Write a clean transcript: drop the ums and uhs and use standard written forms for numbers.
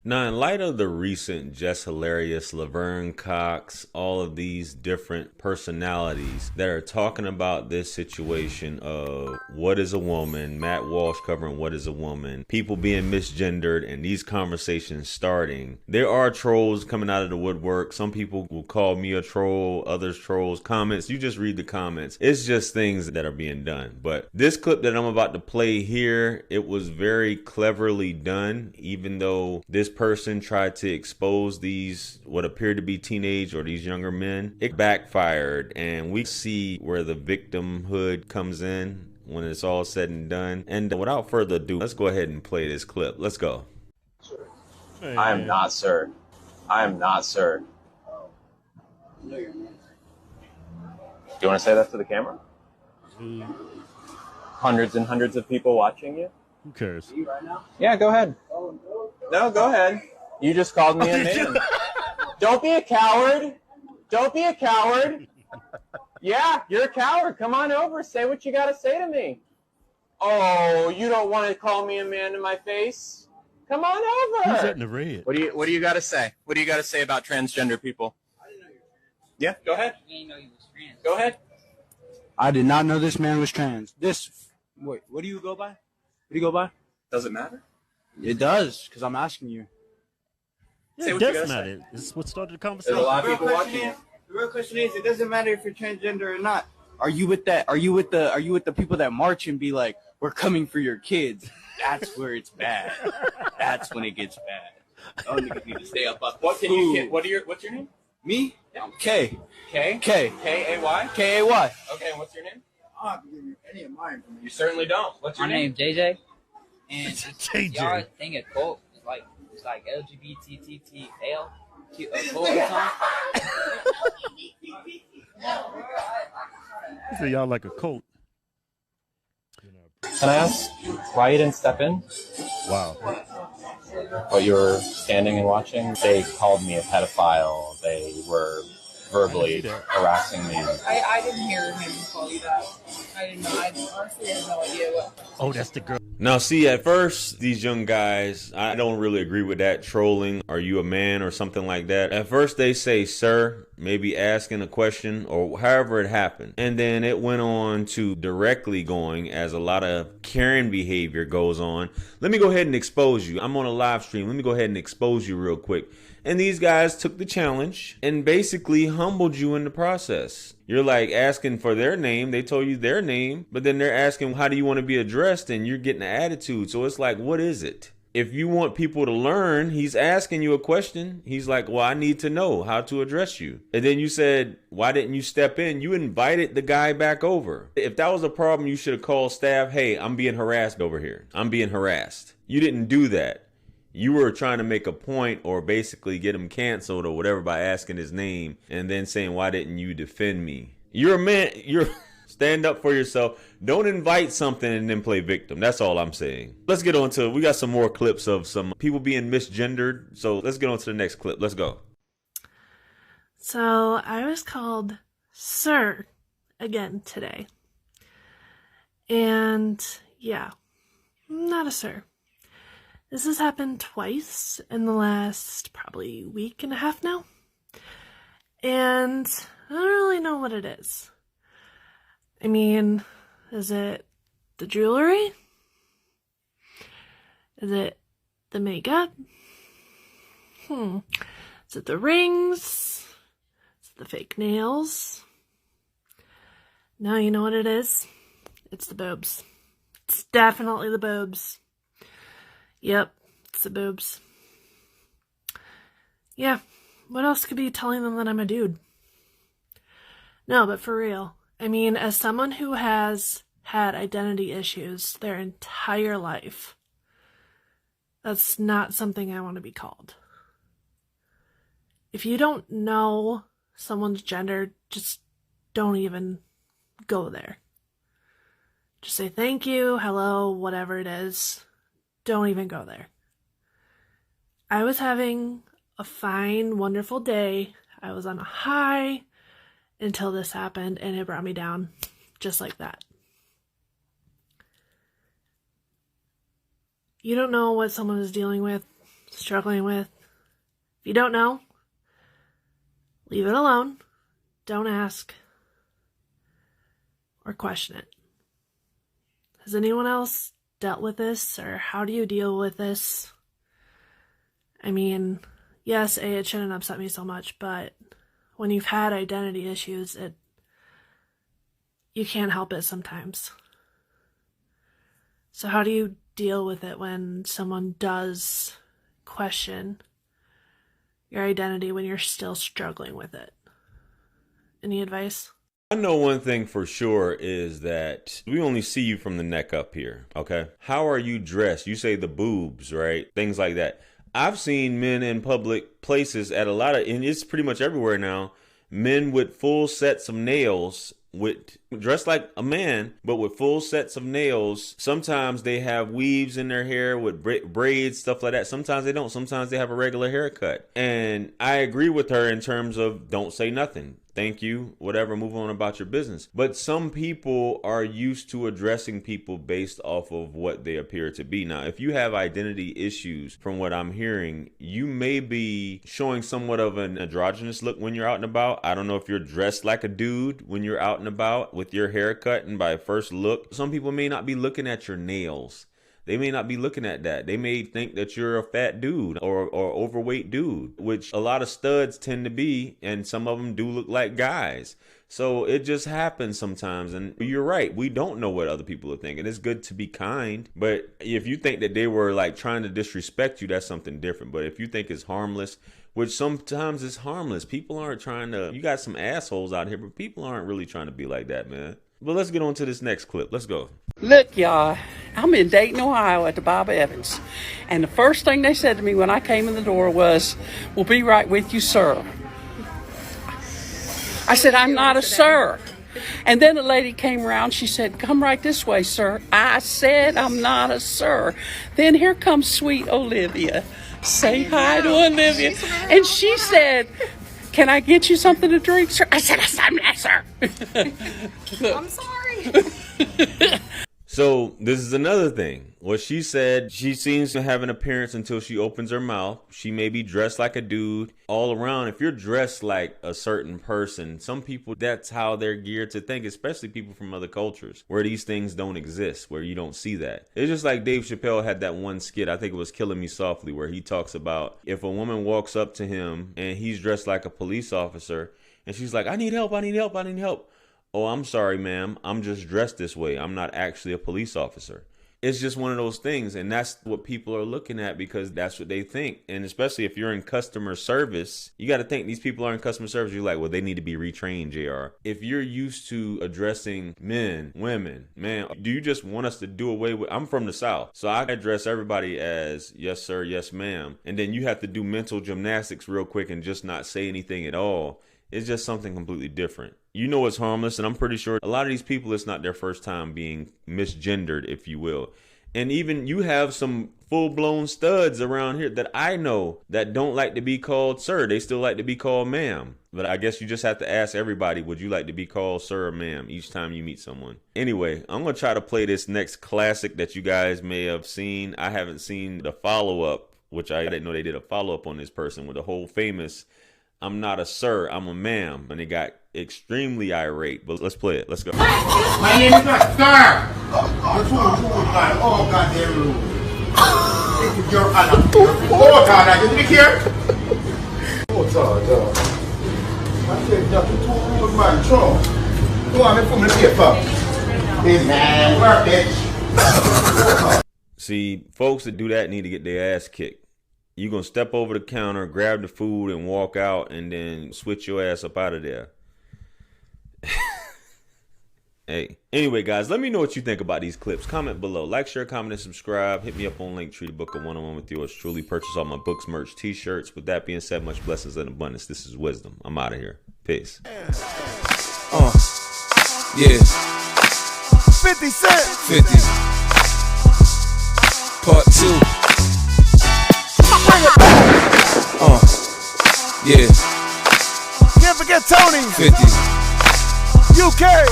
Now, in light of the recent Just Hilarious, Laverne Cox, all of these different personalities that are talking about this situation of what is a woman, Matt Walsh covering what is a woman, people being misgendered, and these conversations starting, there are trolls coming out of the woodwork. Some people will call me a troll, others trolls. Comments, you just read the comments. It's just things that are being done. But this clip that I'm about to play here, it was very cleverly done, even though this person tried to expose these what appeared to be teenage or these younger men. It backfired, and we see where the victimhood comes in when it's all said and done. And without further ado, let's go ahead and play this clip. Let's go. I am not, sir. I am not, sir. Do you want to say that to the camera? Hundreds and hundreds of people watching you? Who cares? Yeah, go ahead. No, go ahead. You just called me a man. Don't be a coward. Don't be a coward. Yeah, you're a coward. Come on over. Say what you got to say to me. Oh, you don't want to call me a man to my face? Come on over. Who's that in the red? What do you got to say? What do you got to say about transgender people? I didn't know you were trans. Yeah, go ahead. I didn't know you was trans. Go ahead. I did not know this man was trans. Wait, what do you go by? What do you go by? Does it matter? It does, because I'm asking you. Yeah, Say it what you does gotta matter. say. This is what started the There's conversation. a lot of people watching you. The real question is, it doesn't matter if you're transgender or not. Are you with that? Are you with the people that march and be like, "We're coming for your kids"? That's where it's bad. That's when it gets bad. Oh, niggas need to stay up. What's your name? Me? I'm K. K? K. K-A-Y? K-A-Y. Okay, and what's your name? I don't give you any of mine. You certainly don't. What's your My name? name's JJ. And JJ. y'all think a cult is it's like LGBTTL cult or something? So y'all like a cult. Can I ask why you didn't step in? Wow. While you were standing and watching? They called me a pedophile. They were verbally harassing me. I didn't hear him call you that. I didn't know. I honestly had no idea what. Oh, that's the girl. Now, see, at first, these young guys, I don't really agree with that trolling. Are you a man or something like that? At first, they say, sir, maybe asking a question or however it happened. And then it went on to directly going as a lot of Karen behavior goes on. Let me go ahead and expose you. I'm on a live stream. Let me go ahead and expose you real quick. And these guys took the challenge and basically humbled you in the process. You're like asking for their name. They told you their name, but then they're asking, how do you want to be addressed? And you're getting an attitude. So it's like, what is it? If you want people to learn, he's asking you a question. He's like, well, I need to know how to address you. And then you said, why didn't you step in? You invited the guy back over. If that was a problem, you should have called staff. Hey, I'm being harassed over here. I'm being harassed. You didn't do that. You were trying to make a point or basically get him canceled or whatever by asking his name and then saying, why didn't you defend me? You're a man. You're stand up for yourself. Don't invite something and then play victim. That's all I'm saying. Let's get on to, we got some more clips of some people being misgendered. So let's get on to the next clip. Let's go. So I was called sir again today. And yeah, not a sir. This has happened twice in the last probably week and a half now. And I don't really know what it is. I mean, is it the jewelry? Is it the makeup? Is it the rings? Is it the fake nails? No, you know what it is? It's the boobs. It's definitely the boobs. Yep, it's the boobs. Yeah, what else could be telling them that I'm a dude? No, but for real. I mean, as someone who has had identity issues their entire life, that's not something I want to be called. If you don't know someone's gender, just don't even go there. Just say thank you, hello, whatever it is. Don't even go there. I was having a fine, wonderful day. I was on a high until this happened, and it brought me down just like that. You don't know what someone is dealing with. struggling with. If you don't know, leave it alone. Don't ask or question it. Has anyone else dealt with this, or how do you deal with this? I mean, yes, it shouldn't upset me so much, but when you've had identity issues, you can't help it sometimes. So how do you deal with it when someone does question your identity when you're still struggling with it? Any advice? I know one thing for sure is that we only see you from the neck up here, okay? How are you dressed? You say the boobs, right? Things like that. I've seen men in public places at a lot of, and it's pretty much everywhere now, men with full sets of nails, dressed like a man, but with full sets of nails. Sometimes they have weaves in their hair with braids, stuff like that. Sometimes they don't. Sometimes they have a regular haircut. And I agree with her in terms of don't say nothing. Thank you, whatever, move on about your business. But some people are used to addressing people based off of what they appear to be. Now, if you have identity issues, from what I'm hearing, you may be showing somewhat of an androgynous look when you're out and about. I don't know if you're dressed like a dude when you're out and about with your haircut, and by first look, some people may not be looking at your nails. They may not be looking at that. They may think that you're a fat dude or overweight dude, which a lot of studs tend to be, and some of them do look like guys. So it just happens sometimes. And you're right. We don't know what other people are thinking. It's good to be kind. But if you think that they were like trying to disrespect you, that's something different. But if you think it's harmless, which sometimes it's harmless, people aren't trying to, you got some assholes out here, but people aren't really trying to be like that, man. But let's get on to this next clip. Let's go. Look, y'all, I'm in Dayton, Ohio at the Bob Evans. And the first thing they said to me when I came in the door was, "We'll be right with you, sir." I said, "I'm not a sir." And then a lady came around. She said, "Come right this way, sir." I said, "I'm not a sir." Then here comes sweet Olivia. Say hi to Olivia. And she said, "Can I get you something to drink, sir?" I said, "I'm not, sir." I'm sorry. So this is another thing. What she said, she seems to have an appearance until she opens her mouth. She may be dressed like a dude all around. If you're dressed like a certain person, some people, that's how they're geared to think, especially people from other cultures where these things don't exist, where you don't see that. It's just like Dave Chappelle had that one skit, I think it was Killing Me Softly, where he talks about if a woman walks up to him and he's dressed like a police officer and she's like, "I need help, I need help, I need help." "Oh, I'm sorry, ma'am. I'm just dressed this way. I'm not actually a police officer." It's just one of those things. And that's what people are looking at because that's what they think. And especially if you're in customer service, you got to think these people are in customer service. You're like, well, they need to be retrained, JR. If you're used to addressing men, women, man, do you just want us to do away with, I'm from the South, so I address everybody as yes, sir, yes, ma'am. And then you have to do mental gymnastics real quick and just not say anything at all. It's just something completely different. You know it's harmless, and I'm pretty sure a lot of these people, it's not their first time being misgendered, if you will. And even you have some full-blown studs around here that I know that don't like to be called sir. They still like to be called ma'am. But I guess you just have to ask everybody, would you like to be called sir or ma'am each time you meet someone? Anyway, I'm going to try to play this next classic that you guys may have seen. I haven't seen the follow-up, which I didn't know they did a follow-up on this person with the whole famous "I'm not a sir, I'm a ma'am," and they got extremely irate. But let's play it. Let's go. My name is not sir. Oh, goddamn rule. This is your honor. Oh, God, I didn't hear. Oh, God. I said, nothing to rules my control. Go on, let's put me here, fuck. This man, work, bitch. See, folks that do that need to get their ass kicked. You're going to step over the counter, grab the food, and walk out, and then switch your ass up out of there. Hey. Anyway, guys, let me know what you think about these clips. Comment below. Like, share, comment, and subscribe. Hit me up on Linktree to book a one-on-one with yours truly. Purchase all my books, merch, t-shirts. With that being said, much blessings and abundance. This is Wisdom. I'm out of here. Peace. Yeah. 50 Cent. 50. Part 2. Yeah. Can't forget Tony. 50. UK.